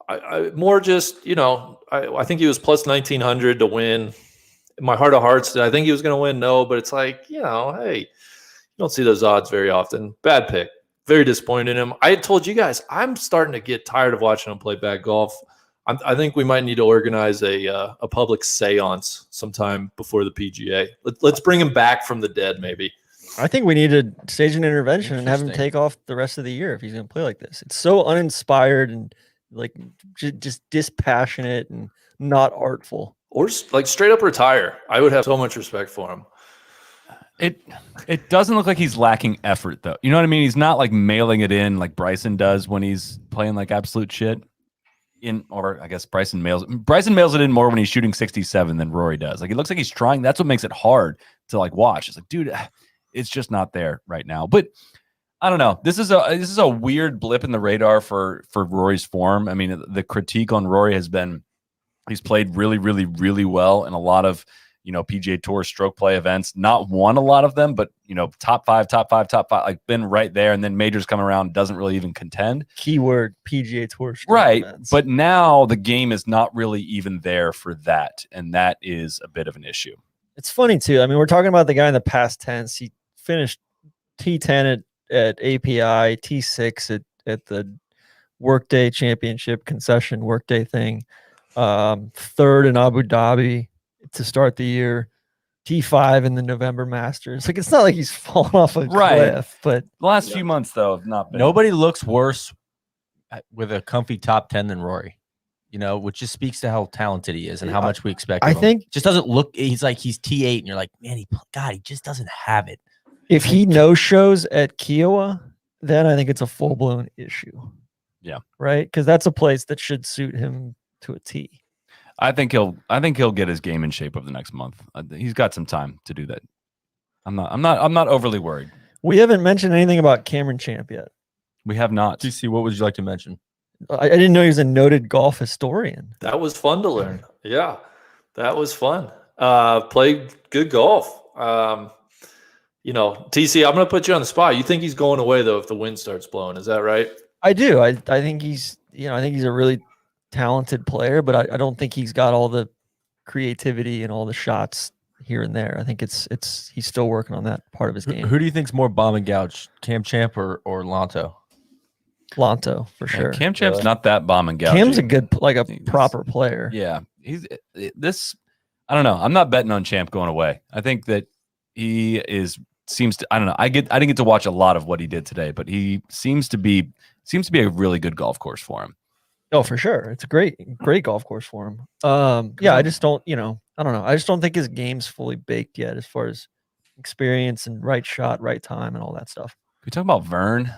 I more just I think he was plus 1900 to win. In my heart of hearts, did I think he was going to win? No, but it's like hey, you don't see those odds very often. Bad pick. Very disappointed in him. I told you guys, I'm starting to get tired of watching him play bad golf. I think we might need to organize a public seance sometime before the PGA. Let's bring him back from the dead, maybe. I think we need to stage an intervention and have him take off the rest of the year if he's going to play like this. It's so uninspired and just dispassionate and not artful. Or like straight up retire. I would have so much respect for him. It doesn't look like he's lacking effort, though. You know what I mean? He's not like mailing it in like Bryson does when he's playing like absolute shit. Or I guess Bryson mails it in more when he's shooting 67 than Rory does. Like it looks like he's trying. That's what makes it hard to like watch. It's like, dude, it's just not there right now. But I don't know. This is a weird blip in the radar for Rory's form. I mean, the critique on Rory has been he's played really, really, really well in a lot of PGA Tour stroke play events, not won a lot of them, but top five, like been right there. And then majors come around, doesn't really even contend. Keyword PGA Tour stroke right. events. But now the game is not really even there for that. And that is a bit of an issue. It's funny too. I mean, we're talking about the guy in the past tense. He finished T10 at API, T6 at the Workday Championship concession Workday thing. Third in Abu Dhabi to start the year, T5 in the November Masters. Like it's not like he's fallen off a cliff, but the last few months though have not been. Nobody looks worse with a comfy top 10 than Rory. Which just speaks to how talented he is and how much we expect. I think just doesn't look. He's T8, and you're like, man, he just doesn't have it. If he no shows at Kiowa, then I think it's a full blown issue. Yeah, right, because that's a place that should suit him to a T. I think he'll get his game in shape over the next month. He's got some time to do that. I'm not overly worried. We haven't mentioned anything about Cameron Champ yet. We have not. TC, what would you like to mention? I didn't know he was a noted golf historian. That was fun to learn. Yeah, that was fun. Played good golf. TC, I'm going to put you on the spot. You think he's going away though if the wind starts blowing? Is that right? I do. I think he's I think he's a really talented player, but I don't think he's got all the creativity and all the shots here and there. I think it's he's still working on that part of his game. Who do you think's more bomb and gouge, Cam Champ or Lanto? Lanto for sure. Cam Champ's not that bomb and gouging. Cam's a good, like a proper player. Yeah, he's this. I don't know. I'm not betting on Champ going away. I think that he seems to. I don't know. I didn't get to watch a lot of what he did today, but he seems to be a really good golf course for him. Oh, for sure. It's a great golf course for him. Yeah, I just don't, I don't know. I just don't think his game's fully baked yet as far as experience and right shot, right time, and all that stuff. Can we talk about Vern?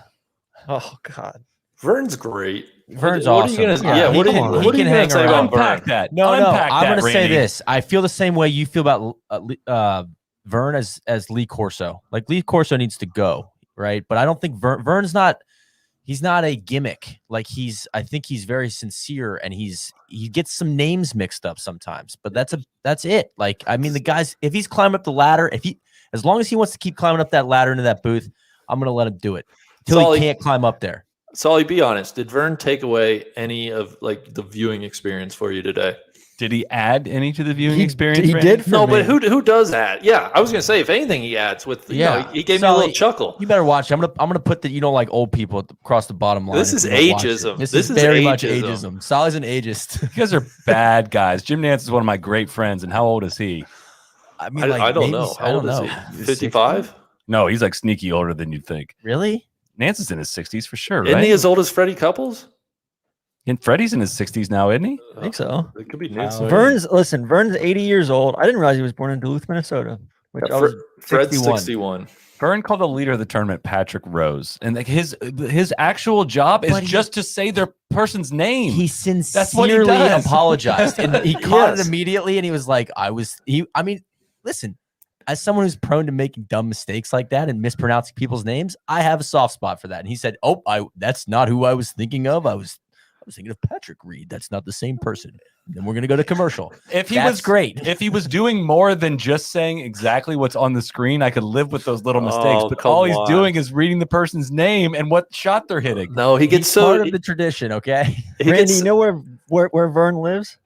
Oh God, Vern's great. Vern's What awesome. are you gonna, Yeah, what are you, he what are you can gonna hang say around. about Vern? Unpack that. No, Unpack I'm that, going to say Randy. this. I feel the same way you feel about Vern as Lee Corso. Like Lee Corso needs to go, right? But I don't think Vern's not. He's not a gimmick. Like I think he's very sincere, and he gets some names mixed up sometimes. But that's it. Like I mean, the guys, if he's climbing up the ladder, as long as he wants to keep climbing up that ladder into that booth, I'm gonna let him do it until he can't climb up there. Solly, be honest. Did Vern take away any of like the viewing experience for you today? Did he add any to the viewing experience? He Randy? did. For No, me. but who does that? Yeah, I was gonna say if anything he adds with he gave me a little chuckle. You better watch. I'm gonna put that you don't like old people across the bottom line. This if is you don't watch it. ageism. This This is is very much ageism. ageism. Solly's an ageist. You guys are bad guys. Jim Nance is one of my great friends, and how old is he? I mean, I don't maybe- know. I How don't old is know. he? 55? No, he's like sneaky older than you'd think. Really? Nance is in his 60s for sure, Isn't right? he as old as Freddie Couples? And Freddie's in his 60s now, isn't he? I think so. It could be new. Oh, Vern's 80 years old. I didn't realize he was born in Duluth, Minnesota. Which I was Fred's 61. 61. Vern called the leader of the tournament Patrick Rose, and like his actual job is just to say their person's name. He what he sincerely does. apologized, and he caught Yes. it immediately, and he was like, I mean, listen, as someone who's prone to making dumb mistakes like that and mispronouncing people's names, I have a soft spot for that. And he said, "Oh, that's not who I was thinking of. I was thinking of Patrick Reed. That's not the same person." And then we're gonna go to commercial. If he That's was great. if he was doing more than just saying exactly what's on the screen, I could live with those little mistakes. Oh, But come all he's on. doing is reading the person's name and what shot they're hitting. No, he gets He's so part of the tradition. Okay. he Randy, gets, you know where Vern lives?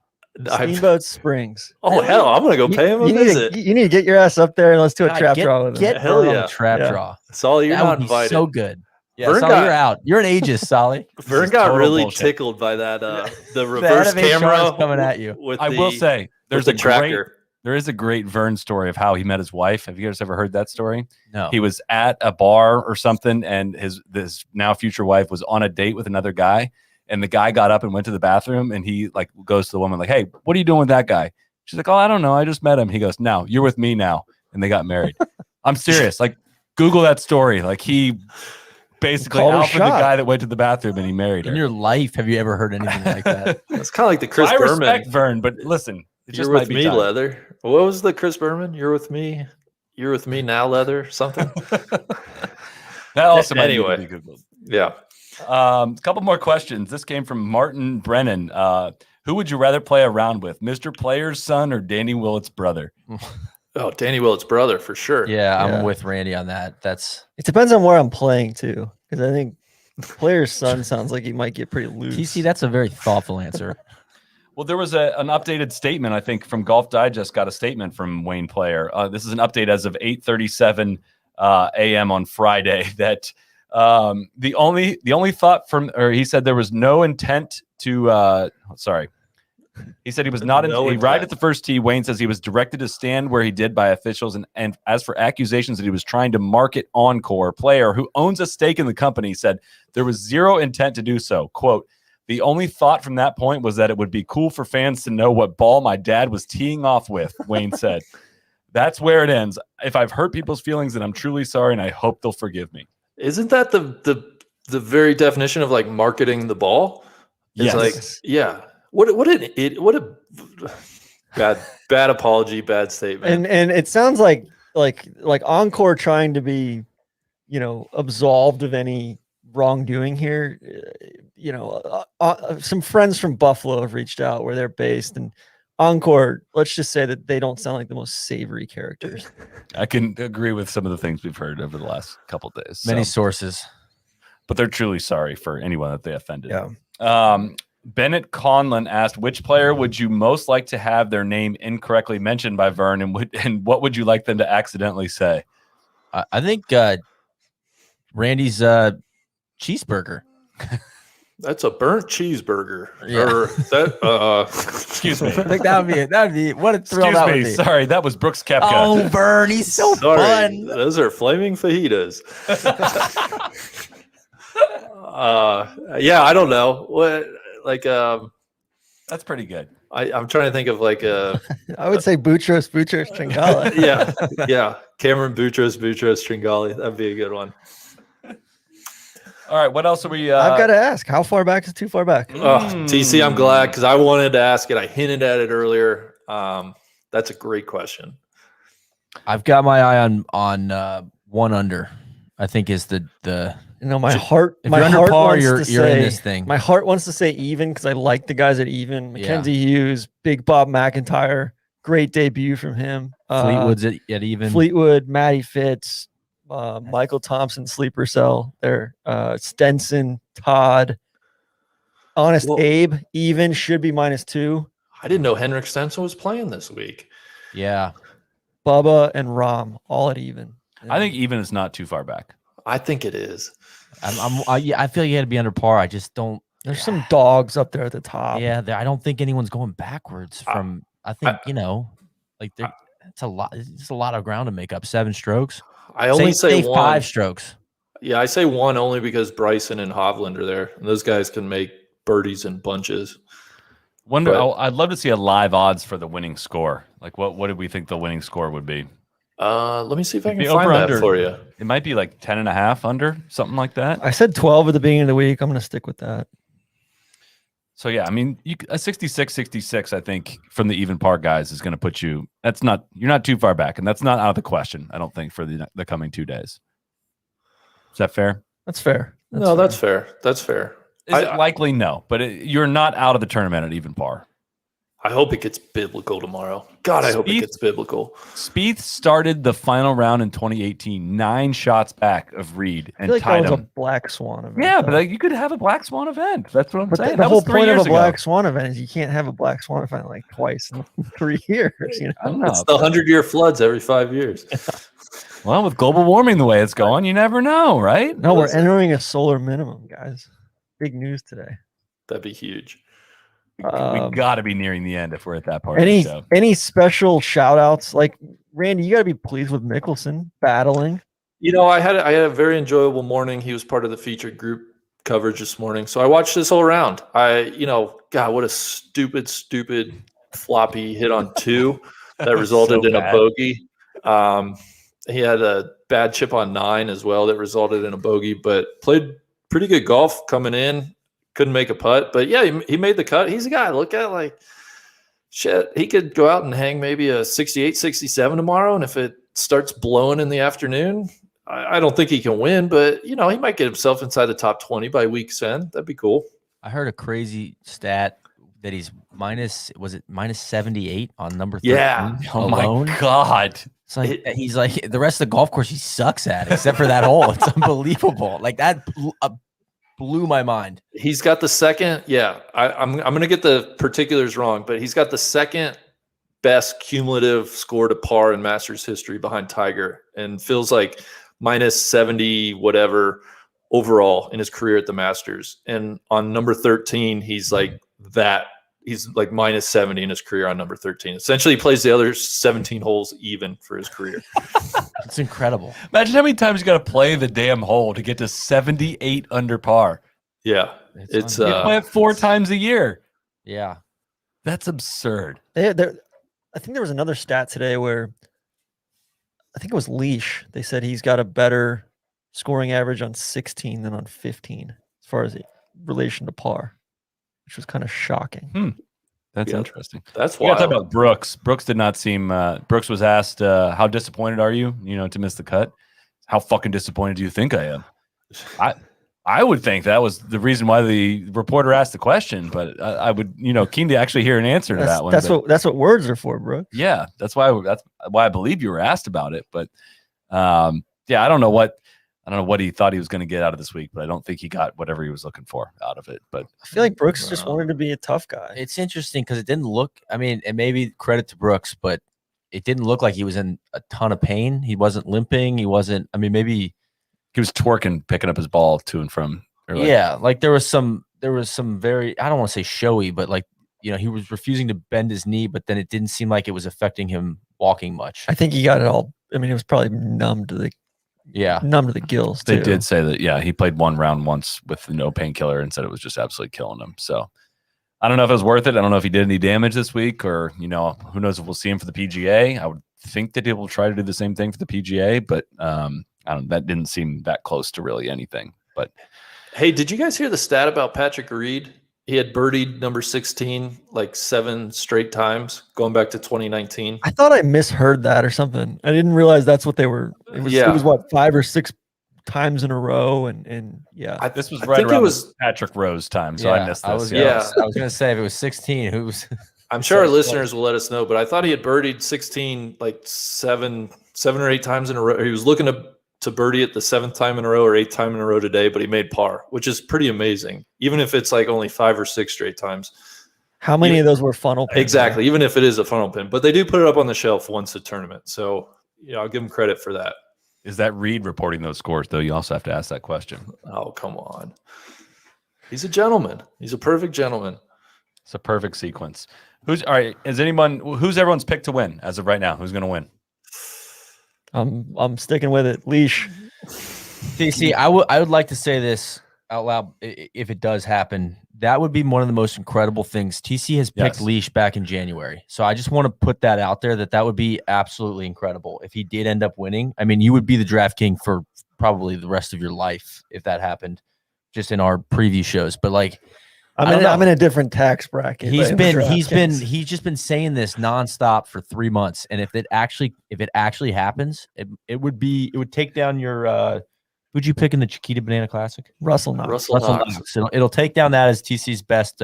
I've- Steamboat Springs. oh hell, I'm gonna go pay him a You need, visit. you need to get your ass up there and let's do a God, trap get- draw with him. Get Hell Vern on yeah. the trap Yeah. draw. Solly, you're That not would be invited. so good. Yeah, Vern Solly, got- you're out. You're an ageist, Solly. Vern is got total really bullshit. tickled by that the The reverse head of HR is camera coming at you. With I will say there's there's a a great tracker. there is a great Vern story of how he met his wife. Have you guys ever heard that story? No. He was at a bar or something, and this now future wife was on a date with another guy, and the guy got up and went to the bathroom, and he like goes to the woman like, "Hey, what are you doing with that guy?" She's like, "Oh, I don't know. I just met him." He goes, "No, you're with me now," and they got married. I'm serious. Like, Google that story. Like he basically Called her alpha the shot. guy that went to the bathroom and he married her. In your life, have you ever heard anything like that? It's kind of like the So Chris I Berman. respect Vern, but listen, it just You're might with be me, time. Leather. What was the Chris Berman? You're with me. You're with me now, Leather. Something. That also might Anyway. need to be Googled. Yeah. A couple more questions. This came from Martin Brennan. Who would you rather play around with, Mr. Player's son or Danny Willett's brother? Oh, Danny Willett's brother for sure. Yeah, Yeah. I'm with Randy on that. That's It depends on where I'm playing too, because I think player's son sounds like he might get pretty loose. TC. That's a very thoughtful answer. Well, there was an updated statement, I think, from Golf Digest. Got a statement from Wayne Player. This is an update as of 8:37 a.m. on Friday. That the only thought from, or he said there was no intent to. Sorry, he said he was not. No He right intent. at the first tee. Wayne says he was directed to stand where he did by officials, and as for accusations that he was trying to market Encore, Player, who owns a stake in the company, said there was zero intent to do so. Quote. The only thought from that point was that it would be cool for fans to know what ball my dad was teeing off with, Wayne said. That's where it ends. If I've hurt people's feelings, then I'm truly sorry, and I hope they'll forgive me. Isn't that the very definition of like marketing the ball? It's Yes. like, yeah. What a bad apology, bad statement. and it sounds like Encore trying to be, absolved of any wrongdoing here. Some friends from Buffalo have reached out where they're based, and Encore, let's just say that they don't sound like the most savory characters. I can agree with some of the things we've heard over the last couple of days. Many sources. But they're truly sorry for anyone that they offended. Yeah. Bennett Conlon asked, which player would you most like to have their name incorrectly mentioned by Vern, and what would you like them to accidentally say? I think Randy's cheeseburger. That's a burnt cheeseburger. Yeah. Or that, Excuse me. I think that'd be what a thrill Excuse that me. would be. Sorry, that was Brooks Koepka. Oh, Vern, he's so sorry, fun. those are flaming fajitas. Yeah, I don't know what That's pretty good. I'm trying to think of like a I would say Boutros Tringale. yeah, Cameron Boutros Tringale. That'd be a good one. All right, what else are we? I've got to ask, how far back is too far back? TC, I'm glad because I wanted to ask it. I hinted at it earlier. That's a great question. I've got my eye on 1 under. I think is the My heart. If My you're under heart par, wants you're to in say this thing. My heart wants to say even because I like the guys at even. Mackenzie Hughes, Big Bob McIntyre, great debut from him. Fleetwood's at even. Fleetwood, Matty Fitz, Michael Thompson, sleeper cell. There, Stenson, Todd, Honest Abe, even should be -2. I didn't know Henrik Stenson was playing this week. Yeah. Bubba and Rom all at even. I think even is not too far back. I think it is. I feel you had to be under par. I just don't. There's some dogs up there at the top. Yeah, I don't think anyone's going backwards from. I think it's a lot. It's a lot of ground to make up. 7 strokes. I only say 1. 5 strokes. Yeah, I say 1 only because Bryson and Hovland are there, and those guys can make birdies in bunches. I'd love to see a live odds for the winning score. Like, what did we think the winning score would be? Let me see if I can Maybe find over that under. for you. It might be like 10.5 under, something like that. I said 12 at the beginning of the week. I'm going to stick with that. So yeah, I mean, a 66, I think from the even par guys is going to put you. You're not too far back, and that's not out of the question. I don't think for the coming 2 days. Is that fair? That's fair. That's fair. That's fair. Is it likely? No, but you're not out of the tournament at even par. I hope it gets biblical tomorrow. God, I hope it gets biblical. Spieth started the final round in 2018, 9 shots back of Reed, and I feel like tied that was him. a black swan event. Yeah, but you could have a black swan event. That's what I'm saying. The That whole was 3 point of years a ago. black swan event is you can't have a black swan event like twice in 3 years. I don't know. It's the 100-year floods every 5 years. Well, with global warming the way it's going, you never know, right? No, we're entering a solar minimum, guys. Big news today. That'd be huge. We got to be nearing the end if we're at that part of the show. Any special shout outs? Like, Randy, you got to be pleased with Mickelson battling. I had a very enjoyable morning. He was part of the featured group coverage this morning. So I watched this whole round. God, what a stupid floppy hit on 2 that resulted in a bogey. He had a bad chip on 9 as well that resulted in a bogey, but played pretty good golf coming in. Couldn't make a putt, but yeah, he made the cut. He's a guy I look at like, shit, he could go out and hang maybe a 68, 67 tomorrow. And if it starts blowing in the afternoon, I don't think he can win, but he might get himself inside the top 20 by week's end. That'd be cool. I heard a crazy stat that he's -78 on number 13. Yeah. Oh alone. my God. It's like he's like the rest of the golf course he sucks at, except for that hole. It's unbelievable. Like that blew my mind. He's got the second. Yeah, I'm going to get the particulars wrong, but he's got the second best cumulative score to par in Masters history behind Tiger, and feels like -70 whatever overall in his career at the Masters. And on number 13, he's like that. He's like -70 in his career on number 13. Essentially, he plays the other 17 holes even for his career. It's incredible. Imagine how many times you got to play the damn hole to get to 78 under par. Yeah, It's You play it 4 times a year. Yeah. That's absurd. I think there was another stat today where I think it was Leash. They said he's got a better scoring average on 16 than on 15 as far as relation to par, which was kind of shocking. That's Yeah. interesting. That's We got to wild. talk about Brooks. Brooks did not seem. Brooks was asked, "How disappointed are you? To miss the cut. How fucking disappointed do you think I am?" I would think that was the reason why the reporter asked the question, but I would, keen to actually hear an answer to that one. That's what words are for, bro. Yeah, that's why I believe you were asked about it. But yeah, I don't know what he thought he was going to get out of this week, but I don't think he got whatever he was looking for out of it. But I feel like Brooks just wanted to be a tough guy. It's interesting because it didn't look. I mean, and maybe credit to Brooks, but it didn't look like he was in a ton of pain. He wasn't limping. He wasn't. I mean, maybe he was twerking, picking up his ball to and from. Like there was some very, I don't want to say showy, but like, he was refusing to bend his knee, but then it didn't seem like it was affecting him walking much. I think he got it all. I mean, it was probably numb to the gills. They did say that, he played one round once with no painkiller and said it was just absolutely killing him. So I don't know if it was worth it. I don't know if he did any damage this week, or, who knows if we'll see him for the PGA. I would think that he will try to do the same thing for the PGA, but that didn't seem that close to really anything. But hey, did you guys hear the stat about Patrick Reed? He had birdied number 16 like 7 straight times going back to 2019. I thought I misheard that or something. I didn't realize that's what they were. It was what, 5 or 6 times in a row, and yeah. This was right around Patrick Rose time, so I missed this. I was going to say if it was 16, who's I'm sure our listeners will let us know, but I thought he had birdied 16 like 7 or 8 times in a row. He was looking to birdie it the 7th time in a row or 8th time in a row today, but he made par, which is pretty amazing, even if it's like only 5 or 6 straight times. How many of those were funnel pins? Exactly, even if it is a funnel pin, but they do put it up on the shelf once a tournament, so I'll give him credit for that. Is that Reed reporting those scores, though? You also have to ask that question. Oh, come on. He's a gentleman. He's a perfect gentleman. It's a perfect sequence. Who's everyone's pick to win as of right now? Who's going to win? I'm sticking with it. Leash. See, I would like to say this out loud if it does happen. That would be one of the most incredible things. TC has picked Leash back in January. So I just want to put that out there that would be absolutely incredible. If he did end up winning, I mean, you would be the draft king for probably the rest of your life if that happened, just in our preview shows. But like, I'm in a different tax bracket. He's just been saying this nonstop for 3 months. And if it actually happens, it would take down your who'd you pick in the Chiquita Banana Classic? Russell Knox. So it'll take down that as TC's best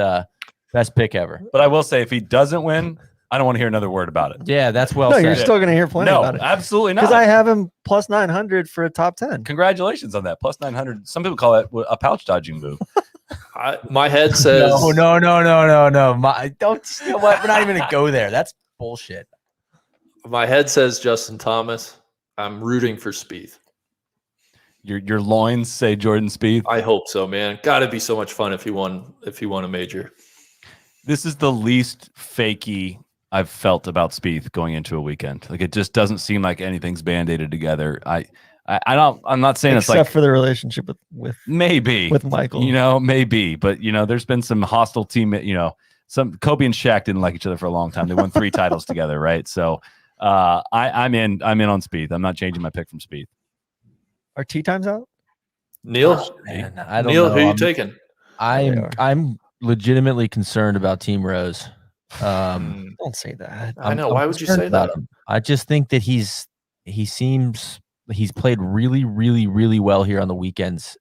pick ever. But I will say, if he doesn't win, I don't want to hear another word about it. Yeah, that's well said. said. You're still going to hear plenty about it. Absolutely not. Because I have him plus 900 for a top 10. Congratulations on that. Plus 900. Some people call it a pouch dodging move. My head says no. Don't steal what? We're not even going to go there. That's bullshit. My head says Justin Thomas. I'm rooting for Spieth. Your loins say Jordan Spieth. I hope so, man. Got to be so much fun if he won a major. This is the least fakey I've felt about Spieth going into a weekend. Like, it just doesn't seem like anything's band-aided together. I'm not saying it's like, except for the relationship with maybe with Michael, maybe, but there's been some hostile team. Some Kobe and Shaq didn't like each other for a long time. They won 3 titles together, right? So I'm in on Spieth. I'm not changing my pick from Spieth. Are tee times out? Neil, I don't Neil, know. who are you taking? I'm legitimately concerned about Team Rose. Don't say that. I know. Why would you say that? I just think that he's played really, really, really well here on the weekends.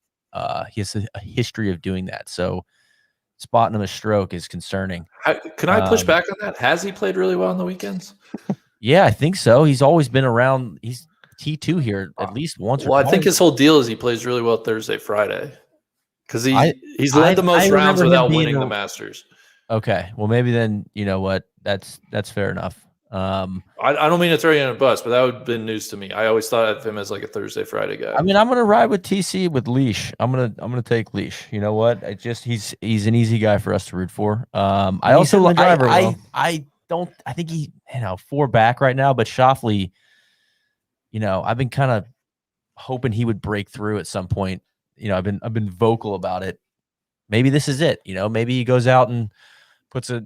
He has a history of doing that. So spotting him a stroke is concerning. Can I push back on that? Has he played really well on the weekends? Yeah, I think so. He's always been around. He's T2 here at least once or twice. I think his whole deal is he plays really well Thursday, Friday. Because he's led the most rounds without winning the Masters. Okay. Well, maybe then, you know what? That's fair enough. I don't mean to throw you in a bus, but that would have been news to me. I always thought of him as like a Thursday, Friday guy. I mean, I'm gonna ride with TC with Leash. I'm gonna take Leash. You know what? He's an easy guy for us to root for. I also I think he 4 back right now, but Schauffele, I've been kind of hoping he would break through at some point. I've been vocal about it. Maybe this is it. Maybe he goes out and puts a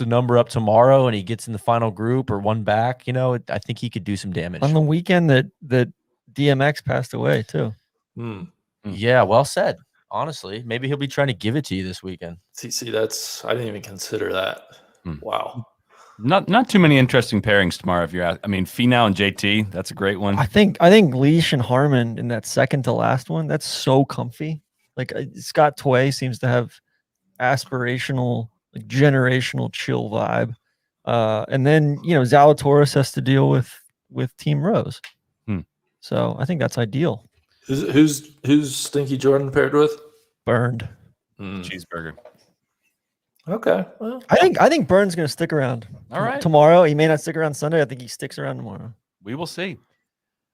number up tomorrow and he gets in the final group or 1 back. I think he could do some damage on the weekend that DMX passed away too. Yeah, well said. Honestly, maybe he'll be trying to give it to you this weekend. See, I didn't even consider that. Wow. Not too many interesting pairings tomorrow. If you're Finau and JT, that's a great one. I think Leash and Harmon in that second to last one. That's so comfy. Like Scott Tway seems to have aspirational, like generational chill vibe. And then Zalatoris has to deal with Team Rose. So I think that's ideal. Who's Stinky Jordan paired with? Burned. Cheeseburger. Okay. Well, I think Burn's going to stick around. All right. Tomorrow, he may not stick around Sunday. I think he sticks around tomorrow. We will see.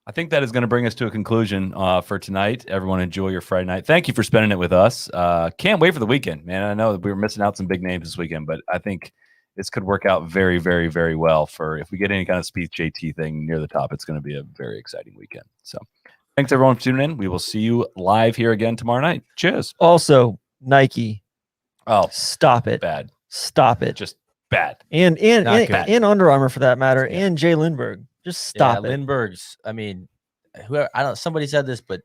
I think that is going to bring us to a conclusion for tonight. Everyone enjoy your Friday night. Thank you for spending it with us. Can't wait for the weekend, man. I know that we were missing out some big names this weekend, but I think this could work out very, very, very well for if we get any kind of Speed JT thing near the top. It's going to be a very exciting weekend. So thanks everyone for tuning in. We will see you live here again tomorrow night. Cheers. Also, Nike. Oh, Stop it. bad. Stop it. Just bad. And Not good. Under Armour for that matter, and Jay Lindbergh. Just stop it. Lindbergh's. I mean, whoever. I don't. Somebody said this, but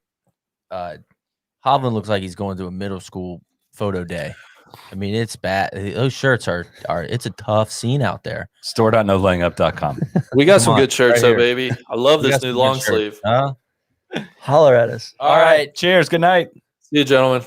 Hovland looks like he's going to a middle school photo day. I mean, it's bad. Those shirts are. It's a tough scene out there. Store.nolayingup.com. we got some on, good shirts, right though, here. baby. I love We this got new some good long shirts. sleeve. Huh? Holler at us. All right. Cheers. Good night. See you, gentlemen.